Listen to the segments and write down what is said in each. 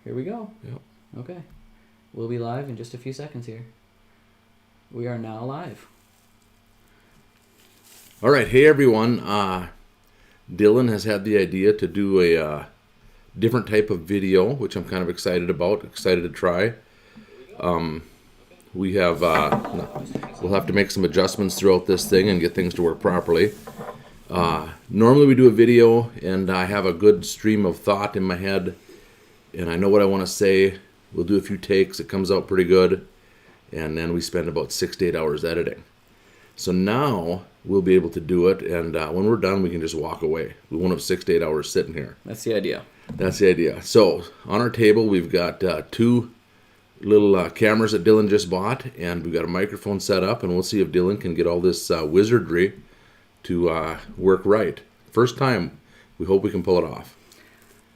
Here we go. Yep. Okay. We'll be live in just a few seconds here. We are now live. All right. Hey, everyone. Dillan has had the idea to do a different type of video, which I'm kind of excited about, excited to try. We have, we'll have to make some adjustments throughout this thing and get things to work properly. Normally we do a video and I have a good stream of thought in my head and I know what I want to say. We'll do a few takes. It comes out pretty good. And then we spend about 6 to 8 hours editing. So now we'll be able to do it. And when we're done, we can just walk away. We won't have 6 to 8 hours sitting here. That's the idea. That's the idea. So on our table, we've got two little cameras that Dillan just bought. And we've got a microphone set up. And we'll see if Dillan can get all this wizardry to work right. First time, we hope we can pull it off.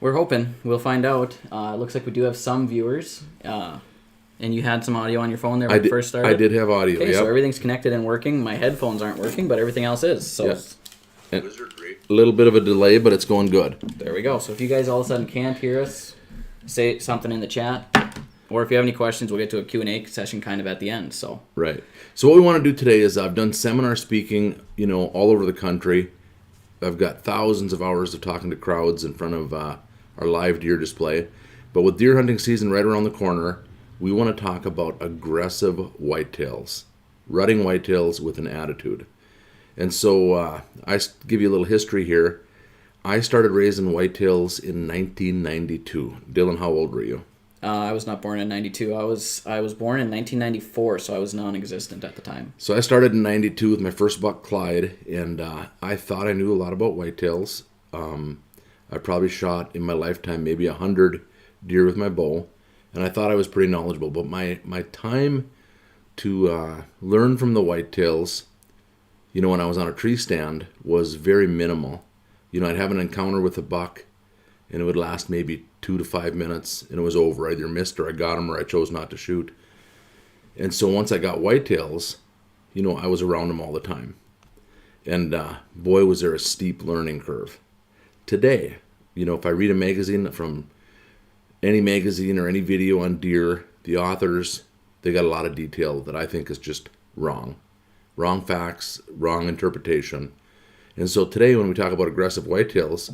We're hoping. We'll find out. It looks like we do have some viewers. And you had some audio on your phone there when we first started? I did have audio, Okay, so everything's connected and working. My headphones aren't working, but everything else is. So yes. A little bit of a delay, but it's going good. There we go. So if you guys all of a sudden can't hear us, say something in the chat. Or if you have any questions, we'll get to a Q&A session kind of at the end. So right. So what we want to do today is I've done seminar speaking, all over the country. I've got thousands of hours of talking to crowds in front of our live deer display. But with deer hunting season right around the corner, we want to talk about aggressive whitetails, rutting whitetails with an attitude. And so I give you a little history here. I started raising whitetails in 1992. Dillan, how old were you? I was not born in 92. I was born in 1994, so I was non-existent at the time. So I started in 92 with my first buck, Clyde, and I thought I knew a lot about whitetails. I probably shot in my lifetime maybe 100 deer with my bow, and I thought I was pretty knowledgeable. But my time to learn from the whitetails, when I was on a tree stand, was very minimal. I'd have an encounter with a buck, and it would last maybe 2 to 5 minutes, and it was over. I either missed or I got him or I chose not to shoot. And so once I got whitetails, I was around them all the time. And boy, was there a steep learning curve. Today, if I read a magazine from any magazine or any video on deer, the authors, they got a lot of detail that I think is just wrong. Wrong facts, wrong interpretation. And so today when we talk about aggressive whitetails,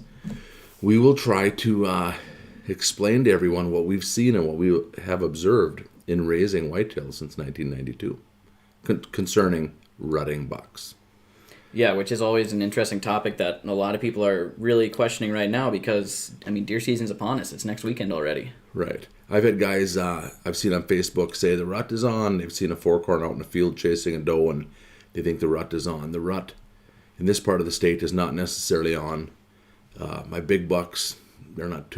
we will try to explain to everyone what we've seen and what we have observed in raising whitetails since 1992 concerning rutting bucks. Yeah, which is always an interesting topic that a lot of people are really questioning right now because, deer season's upon us. It's next weekend already. Right. I've had guys I've seen on Facebook say the rut is on. They've seen a four-corn out in the field chasing a doe and they think the rut is on. The rut in this part of the state is not necessarily on. My big bucks, they're not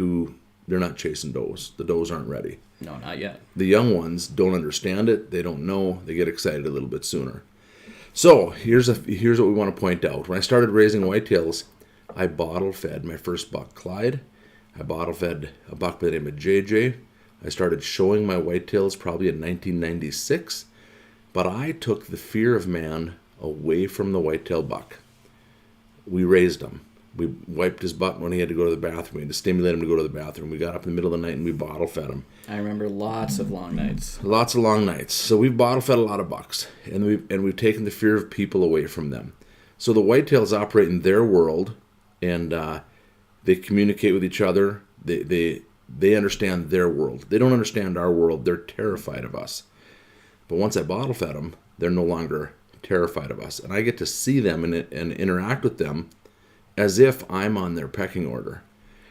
chasing does. The does aren't ready. No, not yet. The young ones don't understand it. They don't know. They get excited a little bit sooner. So here's what we want to point out. When I started raising whitetails, I bottle fed my first buck, Clyde. I bottle fed a buck by the name of JJ. I started showing my whitetails probably in 1996, but I took the fear of man away from the whitetail buck. We raised him. We wiped his butt when he had to go to the bathroom. We had to stimulate him to go to the bathroom. We got up in the middle of the night and we bottle fed him. I remember lots of long nights. Lots of long nights. So we've bottle fed a lot of bucks, and we've taken the fear of people away from them. So the whitetails operate in their world, and they communicate with each other. They understand their world. They don't understand our world. They're terrified of us. But once I bottle fed them, they're no longer terrified of us, and I get to see them and interact with them as if I'm on their pecking order.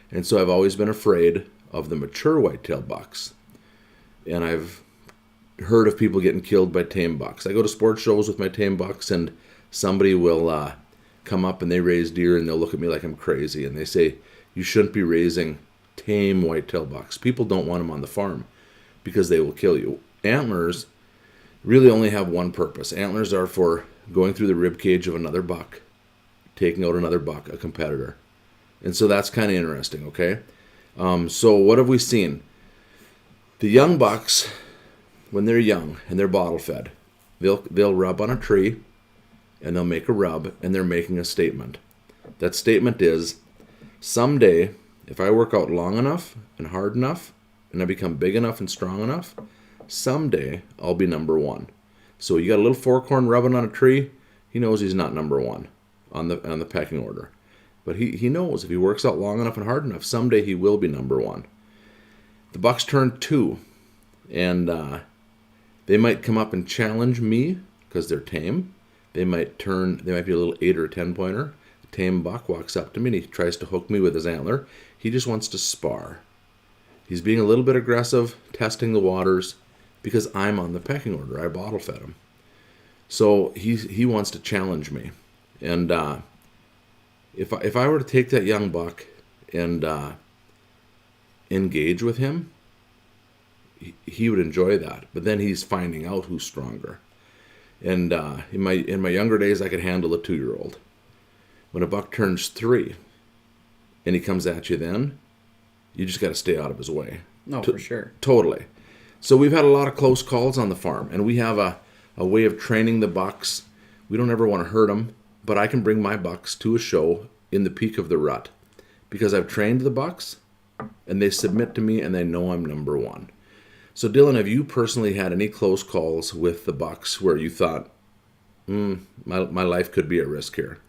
And so I've always been afraid of the mature whitetail bucks. And I've heard of people getting killed by tame bucks. I go to sports shows with my tame bucks, and somebody will come up and they raise deer, and they'll look at me like I'm crazy. And they say, you shouldn't be raising tame whitetail bucks. People don't want them on the farm because they will kill you. Antlers really only have one purpose. Antlers are for going through the rib cage of another buck, taking out another buck, a competitor. And so that's kind of interesting, okay? So what have we seen? The young bucks, when they're young and they're bottle fed, they'll rub on a tree and they'll make a rub and they're making a statement. That statement is, someday, if I work out long enough and hard enough, and I become big enough and strong enough, someday I'll be number one. So you got a little fork horn rubbing on a tree, he knows he's not number one on the pecking order. But he knows if he works out long enough and hard enough, someday he will be number one. The bucks turn 2, and they might come up and challenge me because they're tame. They might be a little 8 or a 10 pointer. The tame buck walks up to me and he tries to hook me with his antler. He just wants to spar. He's being a little bit aggressive, testing the waters, because I'm on the pecking order. I bottle fed him. So he wants to challenge me. And if I were to take that young buck and engage with him, he would enjoy that. But then he's finding out who's stronger. And in my younger days, I could handle a 2-year-old. When a buck turns 3 and he comes at you then, you just got to stay out of his way. No, for sure. Totally. So we've had a lot of close calls on the farm, and we have a way of training the bucks. We don't ever want to hurt them, but I can bring my bucks to a show in the peak of the rut because I've trained the bucks, and they submit to me, and they know I'm number one. So, Dillan, have you personally had any close calls with the bucks where you thought, my life could be at risk here?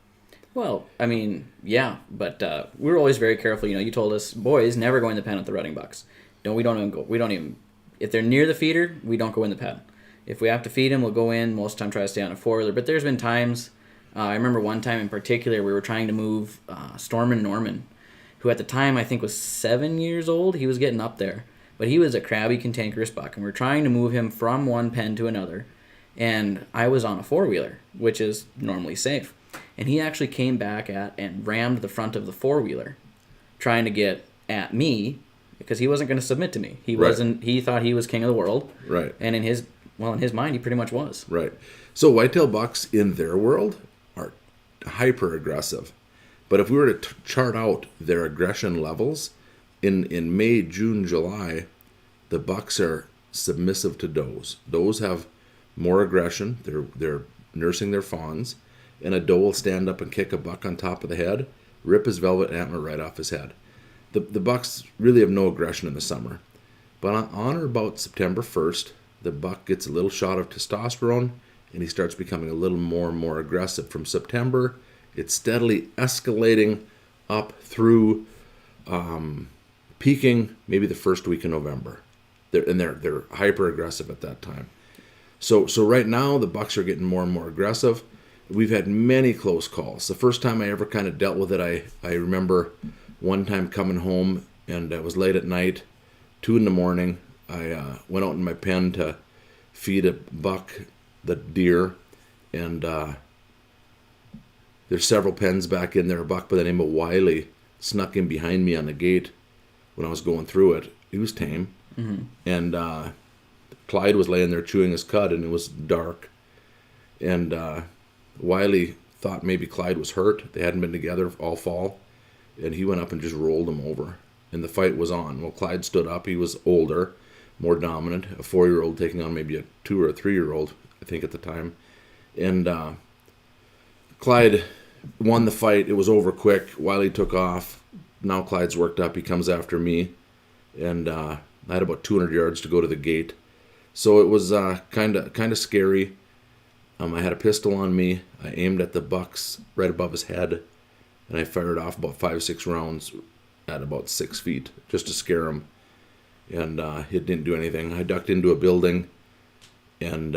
Well, I mean, yeah, but we were always very careful. You told us, boys, never go in the pen with the rutting bucks. We don't even, if they're near the feeder, we don't go in the pen. If we have to feed them, we'll go in. Most of the time, try to stay on a 4-wheeler. But there's been times, I remember one time in particular, we were trying to move Stormin Norman, who at the time I think was 7 years old. He was getting up there. But he was a crabby, cantankerous buck, and we're trying to move him from one pen to another. And I was on a 4-wheeler, which is normally safe. And he actually came back and rammed the front of the 4-wheeler, trying to get at me, because he wasn't going to submit to me. He wasn't. He thought he was king of the world. Right. And in his mind, he pretty much was. Right. So whitetail bucks in their world are hyper aggressive. But if we were to chart out their aggression levels, in May, June, July, the bucks are submissive to does. Does have more aggression. They're nursing their fawns. And a doe will stand up and kick a buck on top of the head, rip his velvet antler right off his head. The bucks really have no aggression in the summer. But on or about September 1st, the buck gets a little shot of testosterone, and he starts becoming a little more and more aggressive. From September, it's steadily escalating up through peaking maybe the first week in November. They're hyper aggressive at that time. So right now, the bucks are getting more and more aggressive. We've had many close calls. The first time I ever kind of dealt with it, I remember one time coming home, and it was late at night, 2 a.m. I went out in my pen to feed a buck, the deer, and there's several pens back in there. A buck by the name of Wiley snuck in behind me on the gate when I was going through it. He was tame. Mm-hmm. And Clyde was laying there chewing his cud, and it was dark. And Wiley thought maybe Clyde was hurt. They hadn't been together all fall. And he went up and just rolled him over. And the fight was on. Well, Clyde stood up. He was older, more dominant, a 4-year-old taking on maybe a 2 or a 3-year-old, I think at the time. And Clyde won the fight. It was over quick. Wiley took off. Now Clyde's worked up. He comes after me. And I had about 200 yards to go to the gate. So it was kind of scary. I had a pistol on me. I aimed at the bucks right above his head. And I fired off about 5-6 rounds at about 6 feet just to scare him. And it didn't do anything. I ducked into a building. And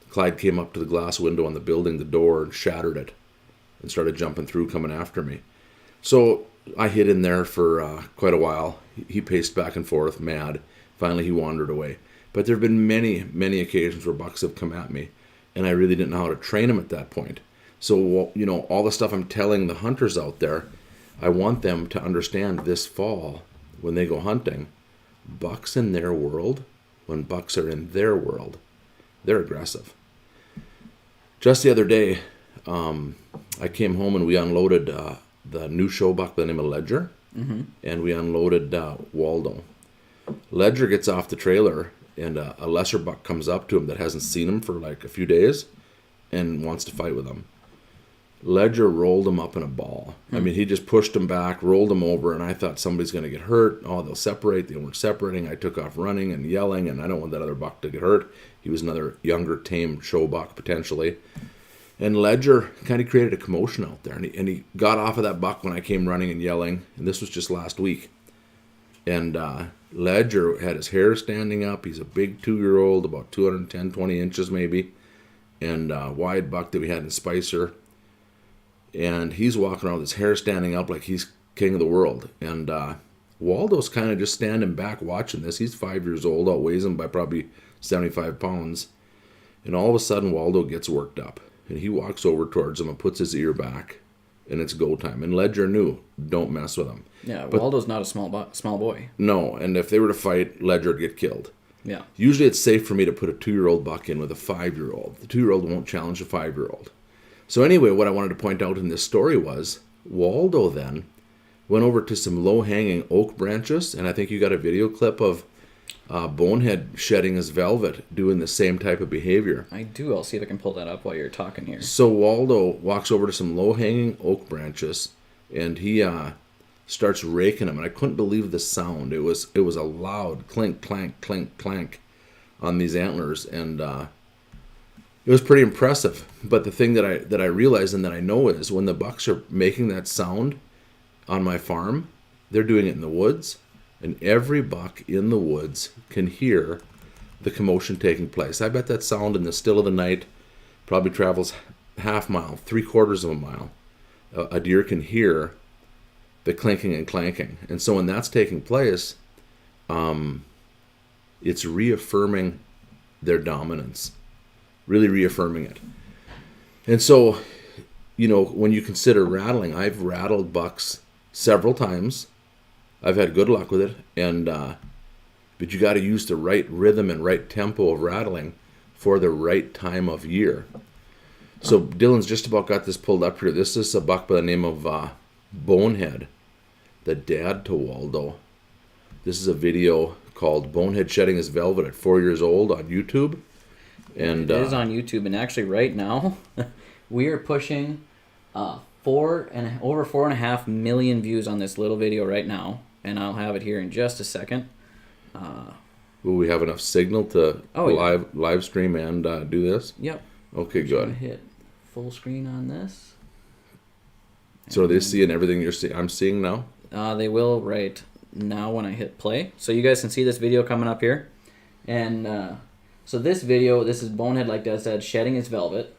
Clyde came up to the glass window on the building, the door, and shattered it. And started jumping through, coming after me. So I hid in there for quite a while. He paced back and forth, mad. Finally, he wandered away. But there have been many, many occasions where bucks have come at me. And I really didn't know how to train them at that point. So, all the stuff I'm telling the hunters out there, I want them to understand this fall, when they go hunting, bucks in their world, when bucks are in their world, they're aggressive. Just the other day, I came home and we unloaded the new show buck by the name of Ledger, and we unloaded Waldo. Ledger gets off the trailer, and a lesser buck comes up to him that hasn't seen him for like a few days and wants to fight with him. Ledger rolled him up in a ball. I mean, he just pushed him back, rolled him over, and I thought somebody's going to get hurt. Oh, they'll separate. They weren't separating. I took off running and yelling, and I don't want that other buck to get hurt. He was another younger, tame show buck, potentially. And Ledger kind of created a commotion out there, and he got off of that buck when I came running and yelling, and this was just last week. And Ledger had his hair standing up. He's a big 2-year-old, about 210, 20 inches maybe, and wide buck that we had in Spicer. And he's walking around with his hair standing up like he's king of the world. And Waldo's kind of just standing back watching this. He's 5 years old, outweighs him by probably 75 pounds. And all of a sudden, Waldo gets worked up. And he walks over towards him and puts his ear back. And it's go time. And Ledger knew, don't mess with him. Yeah, but Waldo's not a small boy. No, and if they were to fight, Ledger would get killed. Yeah. Usually it's safe for me to put a 2-year-old buck in with a 5-year-old. The 2-year-old won't challenge a 5-year-old. So anyway, what I wanted to point out in this story was Waldo then went over to some low-hanging oak branches, and I think you got a video clip of Bonehead shedding his velvet, doing the same type of behavior. I do. I'll see if I can pull that up while you're talking here. So Waldo walks over to some low-hanging oak branches, and he starts raking them, and I couldn't believe the sound. It was a loud clink, clank, clink, clank on these antlers, and it was pretty impressive. But the thing that I realized and that I know is when the bucks are making that sound on my farm, they're doing it in the woods, and every buck in the woods can hear the commotion taking place. I bet that sound in the still of the night probably travels half mile, 3/4 of a mile. A deer can hear the clinking and clanking. And so when that's taking place, it's reaffirming their dominance. Really reaffirming it. And so, when you consider rattling, I've rattled bucks several times. I've had good luck with it, and but you got to use the right rhythm and right tempo of rattling for the right time of year. So Dillan's just about got this pulled up here. This is a buck by the name of Bonehead, the dad to Waldo. This is a video called Bonehead Shedding His Velvet at 4 years old on YouTube. And it is on YouTube, and actually right now we are pushing over 4.5 million views on this little video right now, and I'll have it here in just a second. Will we have enough signal to live stream and do this? Yep. Okay, I'm good. gonna hit full screen on this. So are they seeing everything I'm seeing now? They will right now when I hit play. So you guys can see this video coming up here. And so this is Bonehead, like Des said, shedding his velvet.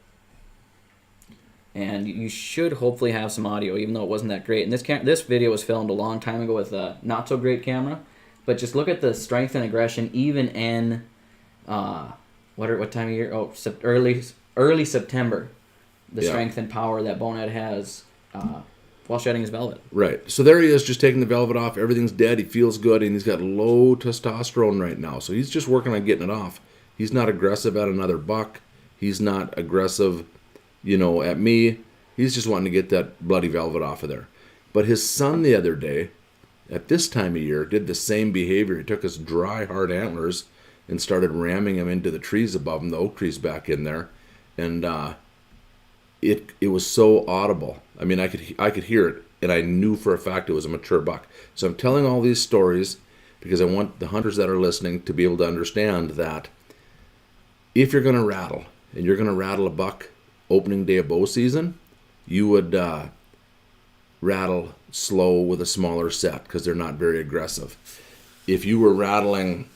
And you should hopefully have some audio, even though it wasn't that great. And this video was filmed a long time ago with a not so great camera. But just look at the strength and aggression, even in what time of year? Oh, early September. The strength and power that Bonehead has while shedding his velvet. Right. So there he is, just taking the velvet off. Everything's dead. He feels good, and he's got low testosterone right now. So he's just working on getting it off. He's not aggressive at another buck. He's not aggressive, at me. He's just wanting to get that bloody velvet off of there. But his son the other day, at this time of year, did the same behavior. He took his dry, hard antlers and started ramming him into the trees above him, the oak trees back in there. And it was so audible. I mean, I could hear it, and I knew for a fact it was a mature buck. So I'm telling all these stories because I want the hunters that are listening to be able to understand that if you're going to rattle, and you're going to rattle a buck opening day of bow season, you would rattle slow with a smaller set because they're not very aggressive. If you were rattling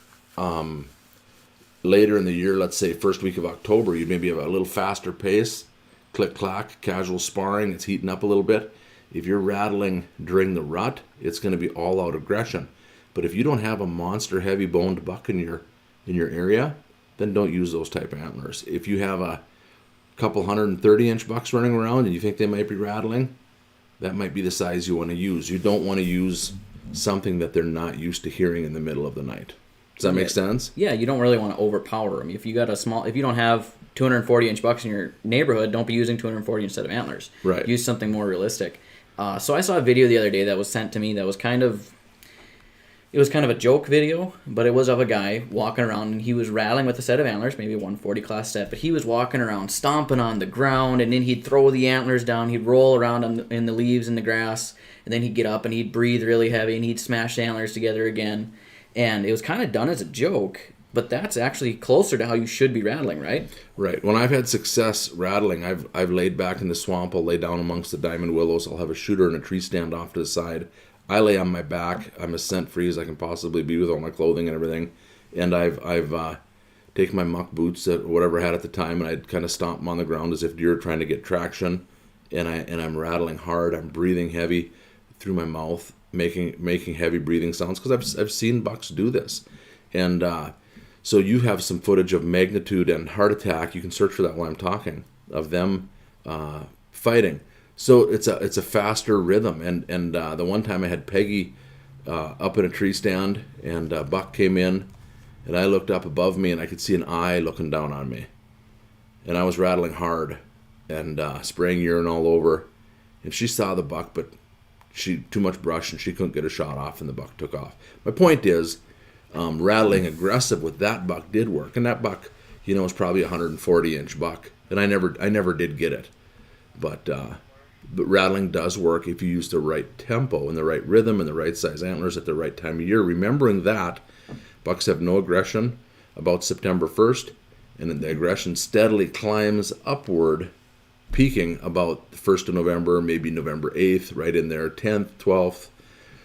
later in the year, let's say first week of October, you'd maybe have a little faster pace, click-clack, casual sparring, it's heating up a little bit. If you're rattling during the rut, it's going to be all-out aggression. But if you don't have a monster heavy-boned buck in your area, then don't use those type of antlers. If you have a couple 130-inch bucks running around and you think they might be rattling, that might be the size you want to use. You don't want to use something that they're not used to hearing in the middle of the night. Does that make sense? Yeah, you don't really want to overpower them. If you don't have 240-inch bucks in your neighborhood, don't be using 240 instead of antlers. Right. Use something more realistic. So I saw a video the other day that was sent to me that was kind of it was kind of a joke video, but it was of a guy walking around, and he was rattling with a set of antlers, maybe a 140 class set, but he was walking around stomping on the ground, and then he'd throw the antlers down, he'd roll around in the leaves and the grass, and then he'd get up and he'd breathe really heavy, and he'd smash the antlers together again. And it was kind of done as a joke, but that's actually closer to how you should be rattling, right? Right. When I've had success rattling, I've laid back in the swamp. I'll lay down amongst the diamond willows. I'll have a shooter and a tree stand off to the side. I lay on my back. I'm as scent free as I can possibly be with all my clothing and everything. And I've taken my muck boots or whatever I had at the time, and I'd kind of stomp them on the ground as if deer are trying to get traction. And I'm rattling hard. I'm breathing heavy through my mouth, making heavy breathing sounds, because I've seen bucks do this. And so you have some footage of Magnitude and Heart Attack. You can search for that while I'm talking, of them fighting. So it's a faster rhythm. And the one time I had Peggy up in a tree stand, and a buck came in, and I looked up above me, and I could see an eye looking down on me. And I was rattling hard and spraying urine all over. And she saw the buck, but she too much brush, and she couldn't get a shot off, and the buck took off. My point is, rattling aggressive with that buck did work, and that buck, is probably a 140-inch buck, and I never did get it, but rattling does work if you use the right tempo and the right rhythm and the right size antlers at the right time of year. Remembering that bucks have no aggression about September 1st, and then the aggression steadily climbs upward, peaking about the 1st of November, maybe November 8th, right in there, 10th, 12th.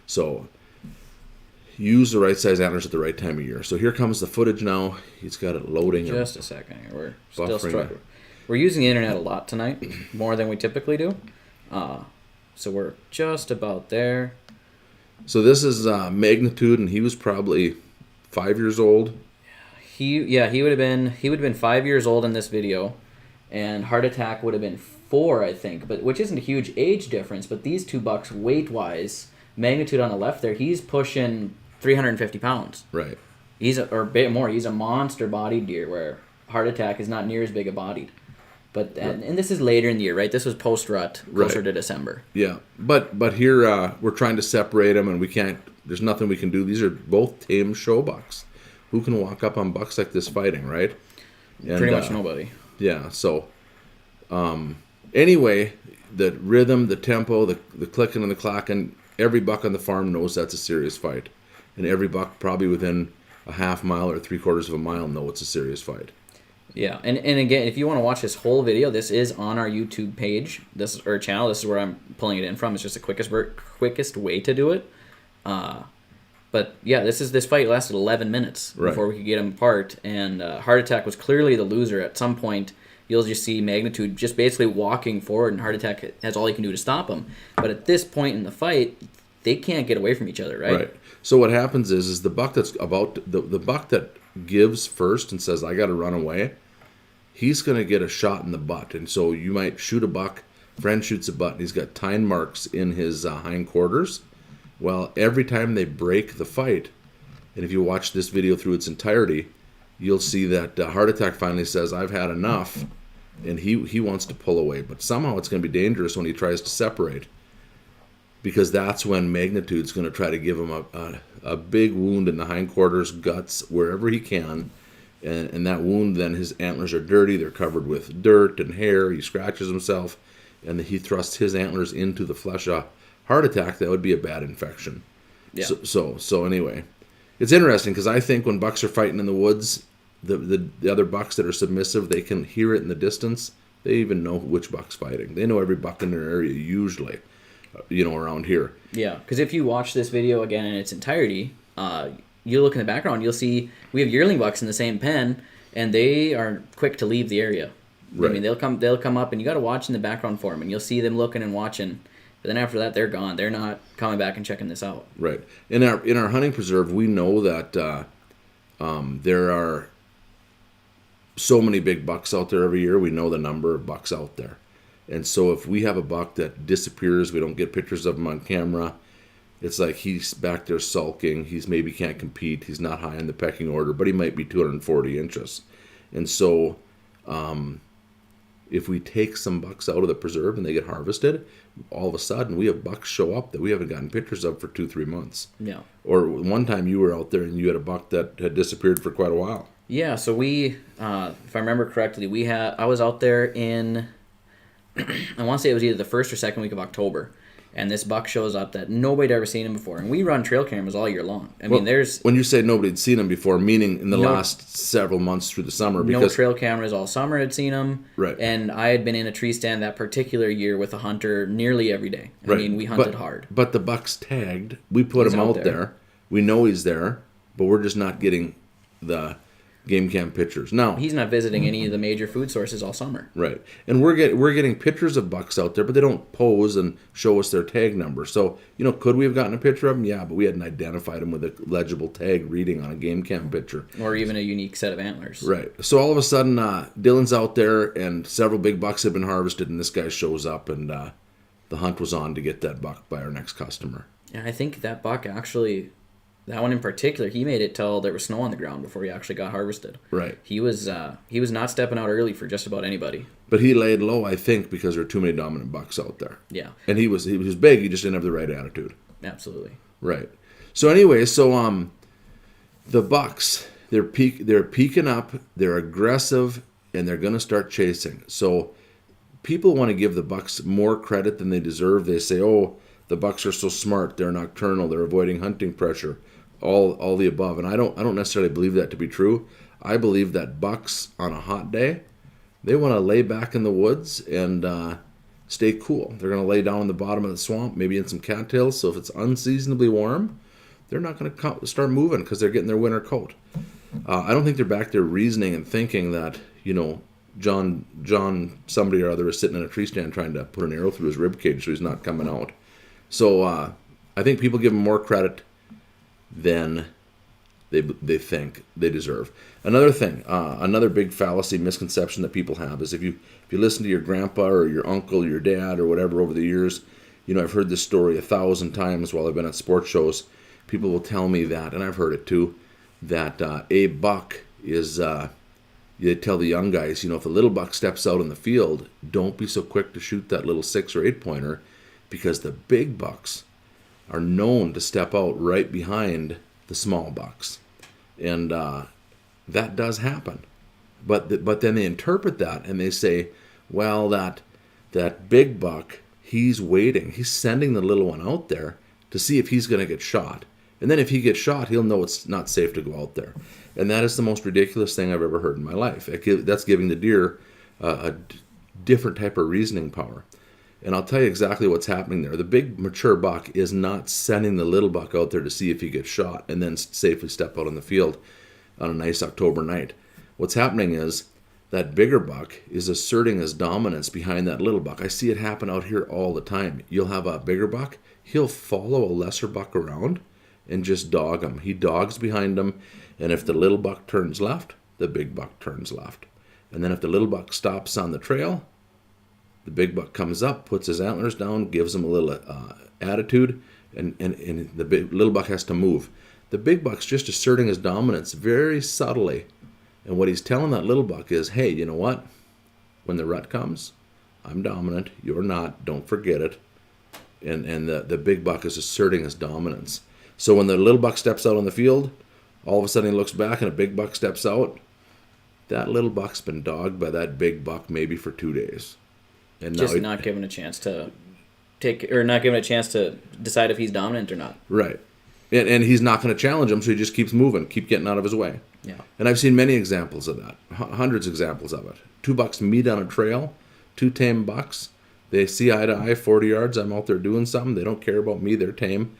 So use the right size antlers at the right time of year. So here comes the footage now. He's got it loading. Just a second here. We're still struggling. We're using the internet a lot tonight, more than we typically do. So we're just about there. So this is Magnitude, and he was probably 5 years old. He would have been 5 years old in this video, and Heart Attack would have been 4, I think, which isn't a huge age difference. But these two bucks, weight wise, Magnitude on the left there, he's pushing 350 pounds. Right. Or a bit more. He's a monster bodied deer, where Heart Attack is not near as big a bodied. But and this is later in the year, right? This was post rut, closer to December. Yeah, but here we're trying to separate them, and we can't. There's nothing we can do. These are both tame show bucks. Who can walk up on bucks like this fighting, right? And, pretty much nobody. Yeah. So, anyway, the rhythm, the tempo, the clicking and the clacking. Every buck on the farm knows that's a serious fight, and every buck probably within a half mile or 3/4 of a mile know it's a serious fight. Yeah, and again, if you want to watch this whole video, this is on our YouTube page, or channel. This is where I'm pulling it in from. It's just the quickest way to do it. But yeah, this fight lasted 11 minutes before we could get them apart, and Heart Attack was clearly the loser. At some point, you'll just see Magnitude just basically walking forward, and Heart Attack has all he can do to stop him. But at this point in the fight, they can't get away from each other, right? Right. So what happens is the buck that's about the buck that gives first and says, "I got to run away," he's going to get a shot in the butt. And so you might shoot a buck, friend shoots a butt, and he's got tine marks in his hindquarters. Well, every time they break the fight, and if you watch this video through its entirety, you'll see that Heart Attack finally says, "I've had enough," and he wants to pull away. But somehow it's going to be dangerous when he tries to separate, because that's when Magnitude's going to try to give him a big wound in the hindquarters, guts, wherever he can. And that wound, then his antlers are dirty. They're covered with dirt and hair. He scratches himself, and he thrusts his antlers into the flesh. A Heart Attack, that would be a bad infection. Yeah. So anyway, it's interesting, because I think when bucks are fighting in the woods, the other bucks that are submissive, they can hear it in the distance. They even know which buck's fighting. They know every buck in their area usually, around here. Yeah, because if you watch this video again in its entirety, you look in the background, you'll see we have yearling bucks in the same pen, and they are quick to leave the area. Right. I mean, they'll come up, and you got to watch in the background for them, and you'll see them looking and watching. But then after that, they're gone. They're not coming back and checking this out. Right. In our hunting preserve, we know that there are so many big bucks out there every year. We know the number of bucks out there. And so if we have a buck that disappears, we don't get pictures of him on camera, it's like he's back there sulking. He's maybe can't compete. He's not high in the pecking order, but he might be 240 inches. And so if we take some bucks out of the preserve and they get harvested, all of a sudden we have bucks show up that we haven't gotten pictures of for 2-3 months. Yeah. Or one time you were out there and you had a buck that had disappeared for quite a while. Yeah, so we, if I remember correctly, I was out there in, I want to say it was either the first or second week of October, and this buck shows up that nobody had ever seen him before. And we run trail cameras all year long. I mean, there's... When you say nobody had seen him before, meaning in the last several months through the summer. Because no trail cameras all summer had seen him. Right. And I had been in a tree stand that particular year with a hunter nearly every day. I mean, we hunted hard. But the buck's tagged. We put him out there. We know he's there, but we're just not getting the game cam pictures. Now, he's not visiting any of the major food sources all summer. Right. And we're getting pictures of bucks out there, but they don't pose and show us their tag number. So, could we have gotten a picture of them? Yeah, but we hadn't identified them with a legible tag reading on a game cam picture. Or even a unique set of antlers. Right. So all of a sudden, Dillan's out there and several big bucks have been harvested, and this guy shows up, and the hunt was on to get that buck by our next customer. Yeah, I think that buck actually... That one in particular, he made it till there was snow on the ground before he actually got harvested. Right. He was not stepping out early for just about anybody. But he laid low, I think, because there were too many dominant bucks out there. Yeah. And he was big. He just didn't have the right attitude. Absolutely. Right. So anyway, the bucks, they're peaking up, they're aggressive, and they're going to start chasing. So people want to give the bucks more credit than they deserve. They say, "Oh, the bucks are so smart. They're nocturnal. They're avoiding hunting pressure." All the above, and I don't necessarily believe that to be true. I believe that bucks on a hot day, they want to lay back in the woods and stay cool. They're going to lay down in the bottom of the swamp, maybe in some cattails. So if it's unseasonably warm, they're not going to start moving because they're getting their winter coat. I don't think they're back there reasoning and thinking that John somebody or other is sitting in a tree stand trying to put an arrow through his rib cage so he's not coming out. So I think people give him more credit than they think they deserve. Another thing, another big fallacy misconception that people have is if you listen to your grandpa or your uncle, your dad or whatever over the years, I've heard this story 1,000 times while I've been at sports shows. People will tell me that, and I've heard it too, that a buck is, they tell the young guys, if a little buck steps out in the field, don't be so quick to shoot that little 6 or 8 pointer because the big bucks are known to step out right behind the small bucks. And that does happen. But then they interpret that and they say, well, that big buck, he's waiting. He's sending the little one out there to see if he's going to get shot. And then if he gets shot, he'll know it's not safe to go out there. And that is the most ridiculous thing I've ever heard in my life. That's giving the deer a different type of reasoning power. And I'll tell you exactly what's happening there. The big mature buck is not sending the little buck out there to see if he gets shot and then safely step out in the field on a nice October night. What's happening is that bigger buck is asserting his dominance behind that little buck. I see it happen out here all the time. You'll have a bigger buck. He'll follow a lesser buck around and just dog him. He dogs behind him. And if the little buck turns left, the big buck turns left. And then if the little buck stops on the trail, the big buck comes up, puts his antlers down, gives him a little attitude, and the little buck has to move. The big buck's just asserting his dominance very subtly. And what he's telling that little buck is, hey, you know what? When the rut comes, I'm dominant, you're not, don't forget it. And the big buck is asserting his dominance. So when the little buck steps out on the field, all of a sudden he looks back and a big buck steps out. That little buck's been dogged by that big buck maybe for 2 days. And just not given a chance to not given a chance to decide if he's dominant or not. Right. And he's not going to challenge him, so he just keeps moving, keep getting out of his way. Yeah. And I've seen many examples of that, hundreds of examples of it. 2 bucks meet on a trail, 2 tame bucks. They see eye to eye, 40 yards, I'm out there doing something. They don't care about me, they're tame.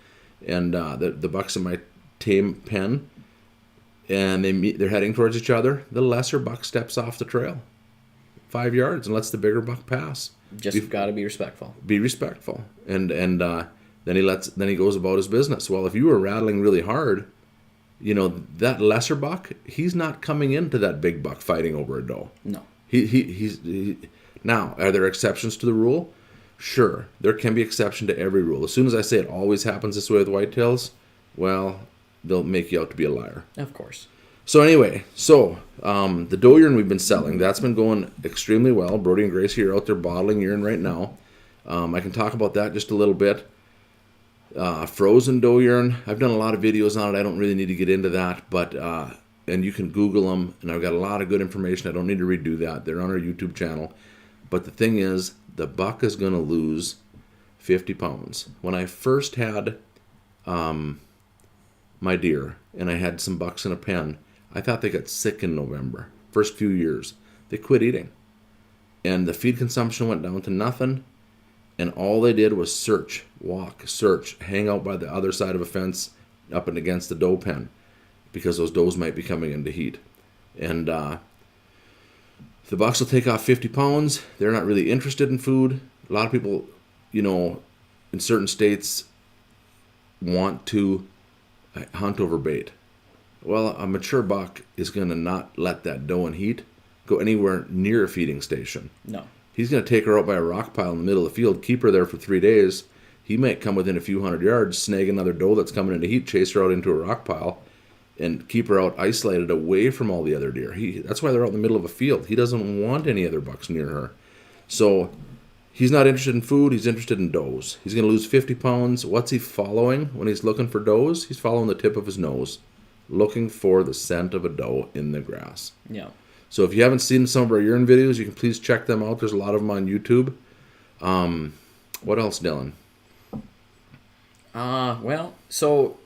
And the buck's in my tame pen, and they're heading towards each other. The lesser buck steps off the trail 5 yards and lets the bigger buck pass. Just got to be respectful. Be respectful, and then he goes about his business. Well, if you were rattling really hard, that lesser buck, he's not coming into that big buck fighting over a doe. No. He's now. Are there exceptions to the rule? Sure, there can be exception to every rule. As soon as I say it always happens this way with whitetails, well, they'll make you out to be a liar. Of course. So anyway, the doe urine we've been selling, that's been going extremely well. Brody and Gracie are out there bottling urine right now. I can talk about that just a little bit. Frozen doe urine, I've done a lot of videos on it. I don't really need to get into that, but and you can Google them, and I've got a lot of good information. I don't need to redo that. They're on our YouTube channel. But the thing is, the buck is going to lose 50 pounds. When I first had my deer, and I had some bucks in a pen, I thought they got sick in November. First few years, they quit eating. And the feed consumption went down to nothing. And all they did was search, hang out by the other side of a fence up and against the doe pen, because those does might be coming into heat. And the bucks will take off 50 pounds. They're not really interested in food. A lot of people, in certain states want to hunt over bait. Well, a mature buck is going to not let that doe in heat go anywhere near a feeding station. No. He's going to take her out by a rock pile in the middle of the field, keep her there for 3 days. He might come within a few hundred yards, snag another doe that's coming into heat, chase her out into a rock pile, and keep her out isolated away from all the other deer. That's why they're out in the middle of a field. He doesn't want any other bucks near her. So he's not interested in food. He's interested in does. He's going to lose 50 pounds. What's he following when he's looking for does? He's following the tip of his nose, looking for the scent of a doe in the grass. Yeah. So if you haven't seen some of our urine videos, you can please check them out. There's a lot of them on YouTube. What else, Dylan? So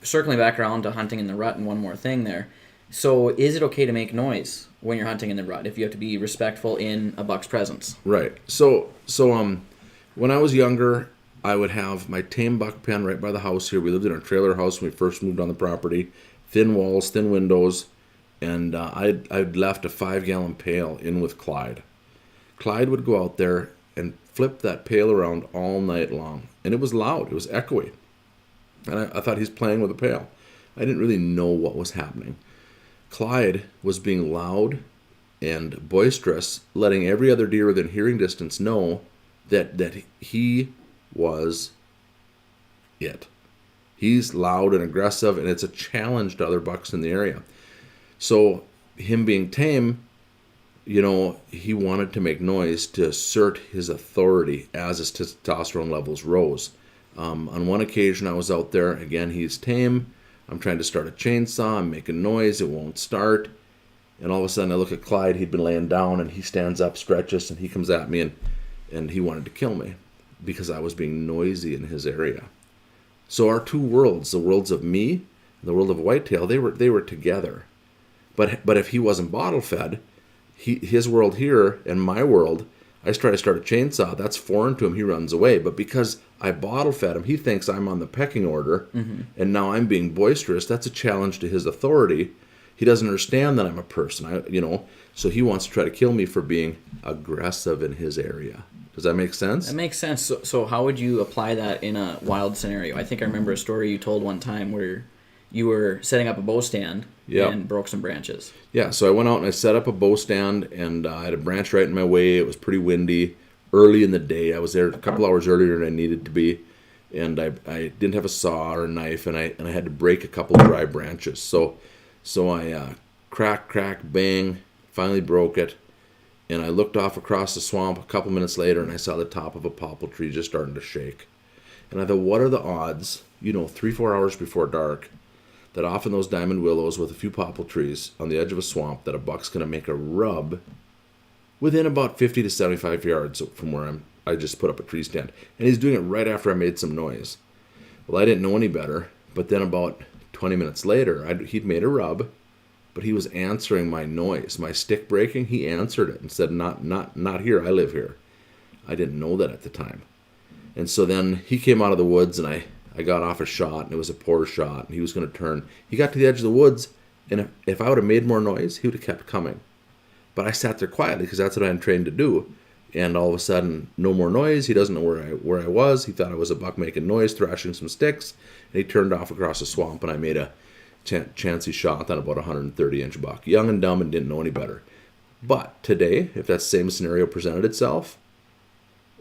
circling back around to hunting in the rut, and one more thing there. So is it okay to make noise when you're hunting in the rut if you have to be respectful in a buck's presence? Right. So when I was younger, I would have my tame buck pen right by the house here. We lived in a trailer house when we first moved on the property. Thin walls, thin windows. And I'd left a 5-gallon pail in with Clyde. Clyde would go out there and flip that pail around all night long. And it was loud. It was echoey. And I thought he's playing with a pail. I didn't really know what was happening. Clyde was being loud and boisterous, letting every other deer within hearing distance know that he was it. He's loud and aggressive, and it's a challenge to other bucks in the area. So him being tame, he wanted to make noise to assert his authority as his testosterone levels rose. On one occasion, I was out there. Again, he's tame. I'm trying to start a chainsaw. I'm making noise. It won't start. And all of a sudden, I look at Clyde. He'd been laying down, and he stands up, stretches, and he comes at me, and he wanted to kill me because I was being noisy in his area. So our two worlds, the worlds of me and the world of Whitetail, they were together. But if he wasn't bottle fed, his world here and my world, I try to start a chainsaw, that's foreign to him, he runs away. But because I bottle fed him, he thinks I'm on the pecking order, and now I'm being boisterous. That's a challenge to his authority. He doesn't understand that I'm a person, so he wants to try to kill me for being aggressive in his area. Does that make sense? That makes sense. So how would you apply that in a wild scenario? I think I remember a story you told one time where you were setting up a bow stand and broke some branches. Yeah, so I went out and I set up a bow stand, and I had a branch right in my way. It was pretty windy early in the day. I was there a couple hours earlier than I needed to be, and I didn't have a saw or a knife, and I had to break a couple of dry branches. So I crack, bang, finally broke it, and I looked off across the swamp a couple minutes later, and I saw the top of a popple tree just starting to shake. And I thought, what are the odds, 3-4 hours before dark, that off in those diamond willows with a few popple trees on the edge of a swamp, that a buck's going to make a rub within about 50 to 75 yards from where I just put up a tree stand. And he's doing it right after I made some noise. Well, I didn't know any better, but then about 20 minutes later, he'd made a rub, but he was answering my noise. My stick breaking, he answered it and said, not here, I live here. I didn't know that at the time. And so then he came out of the woods, and I got off a shot, and it was a poor shot, and he was going to turn. He got to the edge of the woods, and if I would have made more noise, he would have kept coming. But I sat there quietly because that's what I'm trained to do. And all of a sudden, no more noise. He doesn't know where I was. He thought I was a buck making noise, thrashing some sticks, and he turned off across the swamp, and I made a chancy shot on about a 130-inch buck. Young and dumb and didn't know any better. But today, if that same scenario presented itself,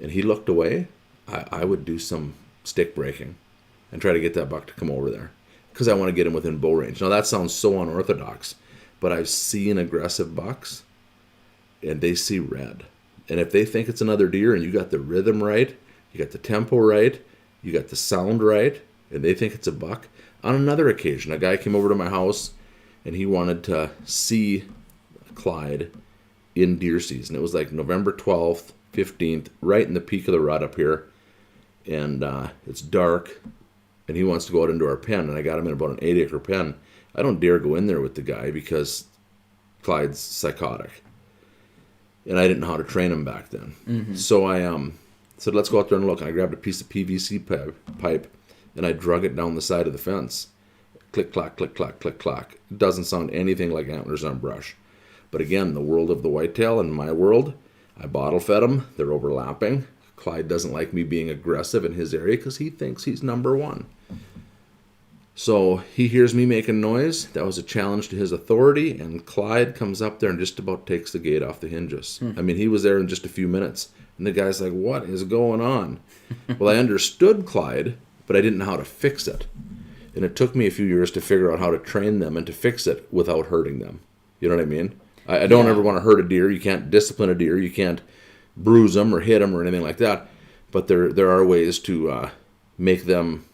and he looked away, I would do some stick breaking and try to get that buck to come over there because I want to get him within bow range. Now, that sounds so unorthodox, but I've seen aggressive bucks, and they see red. And if they think it's another deer, and you got the rhythm right, you got the tempo right, you got the sound right, and they think it's a buck. On another occasion, a guy came over to my house, and he wanted to see Clyde in deer season. It was like November 12th, 15th, right in the peak of the rut up here. And it's dark, and he wants to go out into our pen, and I got him in about an 8-acre pen. I don't dare go in there with the guy because Clyde's psychotic. And I didn't know how to train him back then. Mm-hmm. So I said, let's go out there and look. And I grabbed a piece of PVC pipe, and I drug it down the side of the fence. Click, clack, click, clack, click, clack. It doesn't sound anything like antlers on brush. But again, the world of the whitetail and my world, I bottle fed them. They're overlapping. Clyde doesn't like me being aggressive in his area because he thinks he's number one. So he hears me making noise. That was a challenge to his authority, and Clyde comes up there and just about takes the gate off the hinges. I mean, he was there in just a few minutes, and the guy's like, what is going on? Well, I understood Clyde, but I didn't know how to fix it. And it took me a few years to figure out how to train them and to fix it without hurting them. You know what I mean? I don't ever want to hurt a deer. You can't discipline a deer. You can't bruise them or hit them or anything like that. But there are ways to make them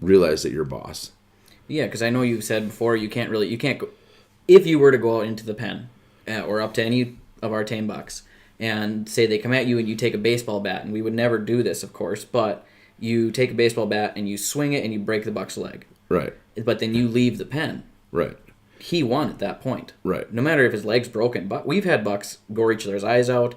realize that you're boss. Yeah, because I know you've said before you can't go, if you were to go out into the pen or up to any of our tame bucks and say they come at you and you take a baseball bat, and we would never do this, of course, but you take a baseball bat and you swing it and you break the buck's leg. Right. But then you leave the pen. Right. He won at that point. Right. No matter if his leg's broken. But we've had bucks gore each other's eyes out.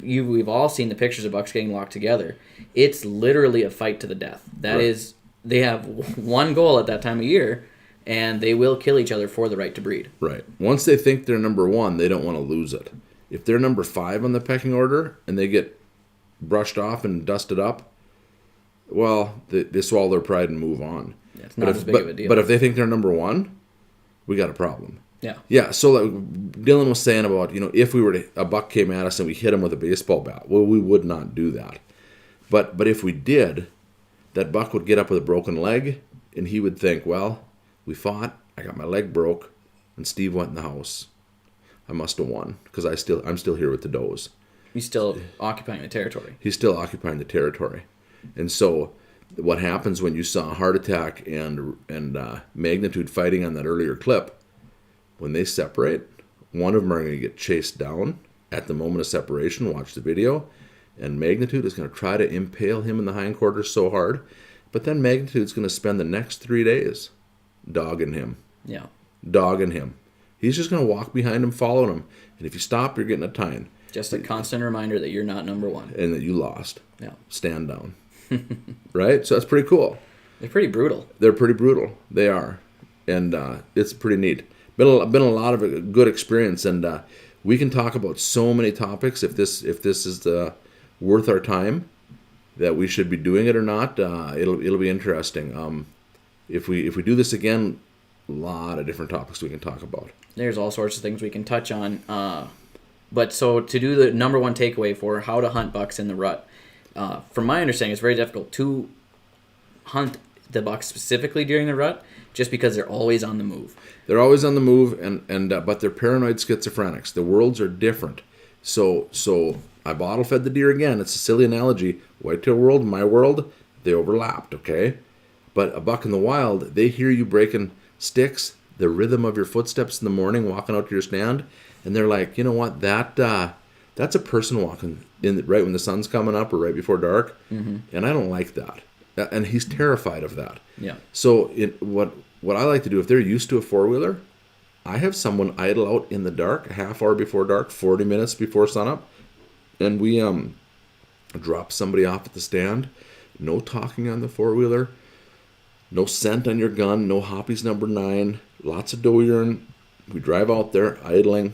We've all seen the pictures of bucks getting locked together. It's literally a fight to the death. That is, they have one goal at that time of year, and they will kill each other for the right to breed. Right. Once they think they're number one, they don't want to lose it. If they're number 5 on the pecking order and they get brushed off and dusted up, well, they swallow their pride and move on. Yeah, it's not as big of a deal. But if they think they're number 1, we got a problem. Yeah. Yeah. So like Dillan was saying about, if a buck came at us and we hit him with a baseball bat, well, we would not do that. But if we did, that buck would get up with a broken leg, and he would think, well, we fought, I got my leg broke, and Steve went in the house. I must have won because I'm still here with the does. He's still occupying the territory. He's still occupying the territory. And so what happens when you saw Heart Attack and Magnitude fighting on that earlier clip, when they separate, one of them are going to get chased down at the moment of separation. Watch the video. And Magnitude is going to try to impale him in the hindquarters so hard. But then Magnitude's going to spend the next 3 days dogging him. Yeah. Dogging him. He's just going to walk behind him, following him. And if you stop, you're getting a tine. Just a constant reminder that you're not number 1. And that you lost. Yeah. Stand down. Right? So that's pretty cool. They're pretty brutal. They're pretty brutal. They are. And it's pretty neat. Been a lot of a good experience. And we can talk about so many topics if this is worth our time, that we should be doing it or not. It'll be interesting. If we do this again, a lot of different topics we can talk about. There's all sorts of things we can touch on. But so to do the number 1 takeaway for how to hunt bucks in the rut, from my understanding, it's very difficult to hunt the bucks specifically during the rut, just because they're always on the move. They're always on the move, but they're paranoid schizophrenics. The worlds are different. So I bottle fed the deer again. It's a silly analogy. Whitetail world, my world, they overlapped, okay? But a buck in the wild, they hear you breaking sticks, the rhythm of your footsteps in the morning, walking out to your stand, and they're like, you know what, that's a person walking in right when the sun's coming up or right before dark, and I don't like that. And he's terrified of that. Yeah. So what I like to do, if they're used to a four-wheeler, I have someone idle out in the dark, a half hour before dark, 40 minutes before sunup, and we drop somebody off at the stand. No talking on the four-wheeler, no scent on your gun, no Hoppies number 9, lots of doe urine. We drive out there idling,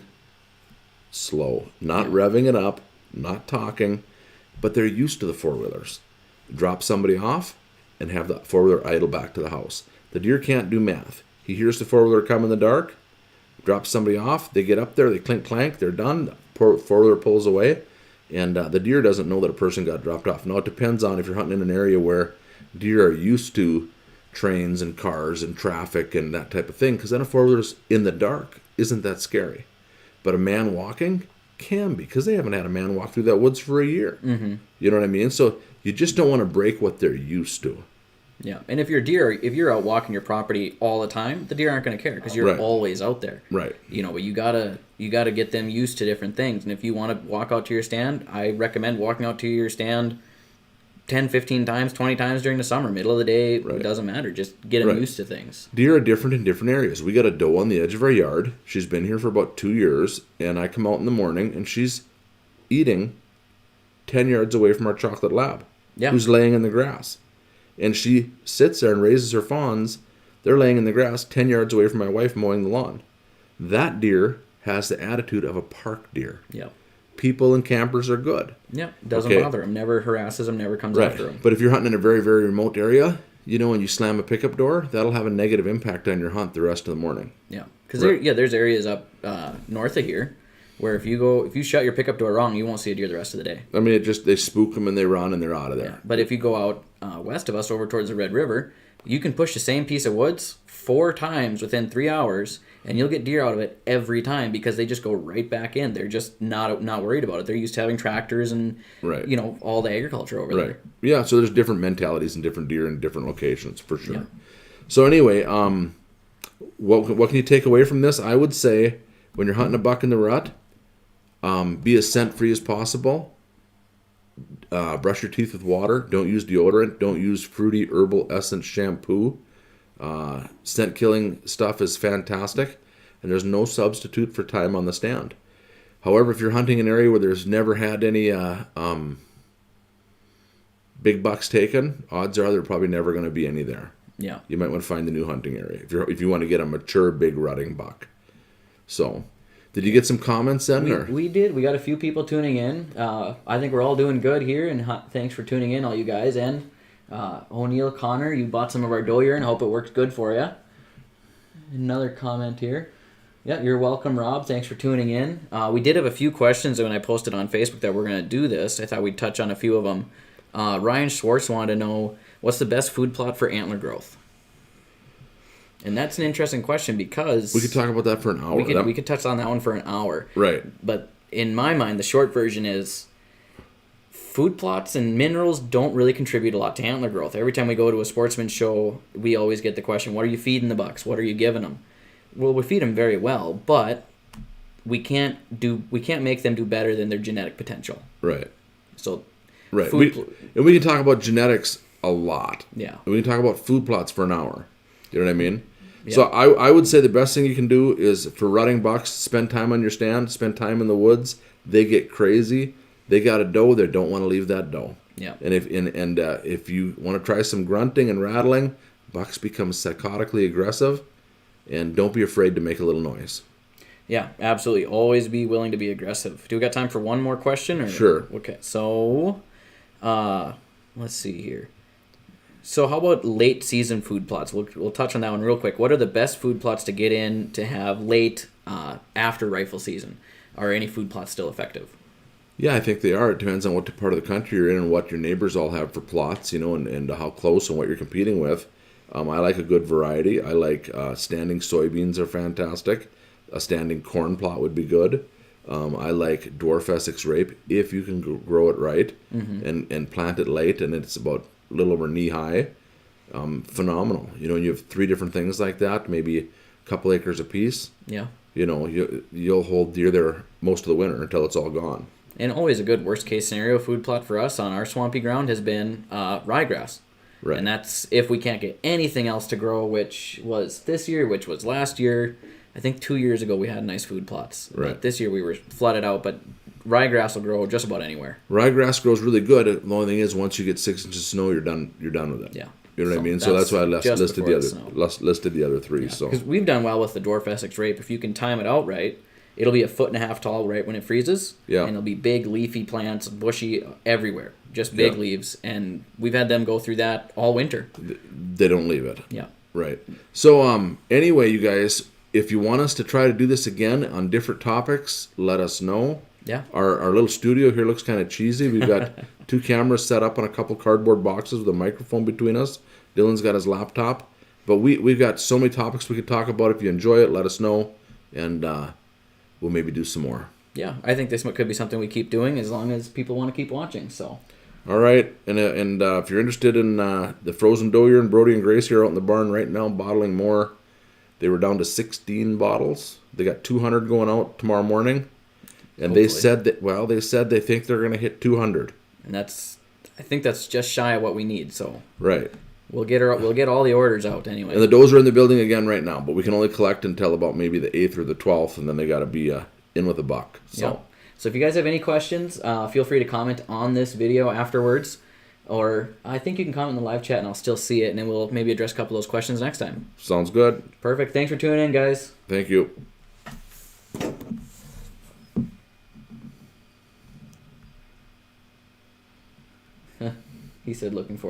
slow, not revving it up, not talking, but they're used to the four-wheelers. Drop somebody off and have the four-wheeler idle back to the house. The deer can't do math. He hears the four-wheeler come in the dark, drops somebody off, they get up there, they clink clank, they're done, the four-wheeler pulls away, and the deer doesn't know that a person got dropped off. Now it depends on if you're hunting in an area where deer are used to trains and cars and traffic and that type of thing, because then a four-wheeler's in the dark isn't that scary. But a man walking can be, because they haven't had a man walk through that woods for a year. Mm-hmm. You know what I mean? So you just don't want to break what they're used to. Yeah, and if you're out walking your property all the time, the deer aren't going to care because you're always out there. Right. You know, but you gotta get them used to different things. And if you want to walk out to your stand, I recommend walking out to your stand 10, 15 times, 20 times during the summer. Middle of the day, it doesn't matter. Just get them used to things. Deer are different in different areas. We got a doe on the edge of our yard. She's been here for about 2 years, and I come out in the morning, and she's eating 10 yards away from our chocolate lab, who's laying in the grass. And she sits there and raises her fawns. They're laying in the grass 10 yards away from my wife mowing the lawn. That deer has the attitude of a park deer. Yep. People and campers are good. Yep. Doesn't bother him. Never harasses him. Never comes after him. But if you're hunting in a very, very remote area, you know, when you slam a pickup door, that'll have a negative impact on your hunt the rest of the morning. Yeah. Because there's areas up north of here where if you shut your pickup door wrong, you won't see a deer the rest of the day. I mean, they spook them and they run and they're out of there. Yeah. But if you go out west of us over towards the Red River, you can push the same piece of woods 4 times within 3 hours, and you'll get deer out of it every time because they just go right back in. They're just not worried about it. They're used to having tractors and you know, all the agriculture over there. Yeah, so there's different mentalities and different deer in different locations for sure. Yeah. So anyway, what can you take away from this? I would say when you're hunting a buck in the rut, be as scent free as possible. Brush your teeth with water. Don't use deodorant. Don't use fruity herbal essence shampoo. Scent killing stuff is fantastic, and there's no substitute for time on the stand. However, if you're hunting an area where there's never had any big bucks taken, odds are there are probably never going to be any there. Yeah, you might want to find a new hunting area if you want to get a mature big rutting buck. So. Did you get some comments then? We did. We got a few people tuning in. I think we're all doing good here, and thanks for tuning in, all you guys. And O'Neill Connor, you bought some of our doe urine. Hope it works good for you. Another comment here. Yeah, you're welcome, Rob. Thanks for tuning in. We did have a few questions when I posted on Facebook that we're going to do this. I thought we'd touch on a few of them. Ryan Schwartz wanted to know, what's the best food plot for antler growth? And that's an interesting question because... We could talk about that for an hour. We could touch on that one for an hour. Right. But in my mind, the short version is food plots and minerals don't really contribute a lot to antler growth. Every time we go to a sportsman show, we always get the question, what are you feeding the bucks? What are you giving them? Well, we feed them very well, but we can't make them do better than their genetic potential. Right. So... Right. We can talk about genetics a lot. Yeah. And we can talk about food plots for an hour. You know what I mean? Yeah. So I would say the best thing you can do is for rutting bucks, spend time on your stand, spend time in the woods. They get crazy. They got a doe. They don't want to leave that doe. Yeah. And if you want to try some grunting and rattling, bucks become psychotically aggressive, and don't be afraid to make a little noise. Yeah, absolutely. Always be willing to be aggressive. Do we got time for one more question? Or? Sure. Okay. So, let's see here. So how about late season food plots? We'll touch on that one real quick. What are the best food plots to get in to have late after rifle season? Are any food plots still effective? Yeah, I think they are. It depends on what part of the country you're in and what your neighbors all have for plots, you know, and how close and what you're competing with. I like a good variety. I like standing soybeans are fantastic. A standing corn plot would be good. I like dwarf Essex rape if you can grow it right and plant it late, and it's about a little over knee high. Phenomenal. You know, you have 3 different things like that, maybe a couple acres apiece. Yeah. You know, you'll hold deer there most of the winter until it's all gone. And always a good worst case scenario food plot for us on our swampy ground has been ryegrass. Right. And that's if we can't get anything else to grow, which was this year, which was last year. I think 2 years ago we had nice food plots. Right. But this year we were flooded out, but ryegrass will grow just about anywhere. Ryegrass grows really good. The only thing is, once you get 6 inches of snow, you're done with it. Yeah. You know what I mean? So that's why I listed the other 3. Yeah. So because we've done well with the dwarf Essex rape. If you can time it out right, it'll be 1.5 feet tall right when it freezes. Yeah. And it'll be big leafy plants, bushy everywhere, just big leaves. And we've had them go through that all winter. They don't leave it. Yeah. Right. So anyway, you guys, if you want us to try to do this again on different topics, let us know. Yeah. Our little studio here looks kind of cheesy. We've got 2 cameras set up on a couple cardboard boxes with a microphone between us. Dylan's got his laptop. But we've got so many topics we could talk about. If you enjoy it, let us know, and we'll maybe do some more. Yeah, I think this could be something we keep doing as long as people want to keep watching. So. All right, and if you're interested in the frozen doe urine, Brody and Gracie are out in the barn right now bottling more. They were down to 16 bottles. They got 200 going out tomorrow morning, and Hopefully. they said they think they're going to hit 200. And I think that's just shy of what we need. So. Right. We'll get all the orders out anyway. And the does are in the building again right now, but we can only collect until about maybe the 8th or the 12th, and then they got to be in with a buck. So. Yep. So if you guys have any questions, feel free to comment on this video afterwards, or I think you can comment in the live chat, and I'll still see it, and then we'll maybe address a couple of those questions next time. Sounds good. Perfect. Thanks for tuning in, guys. Thank you. He said looking forward.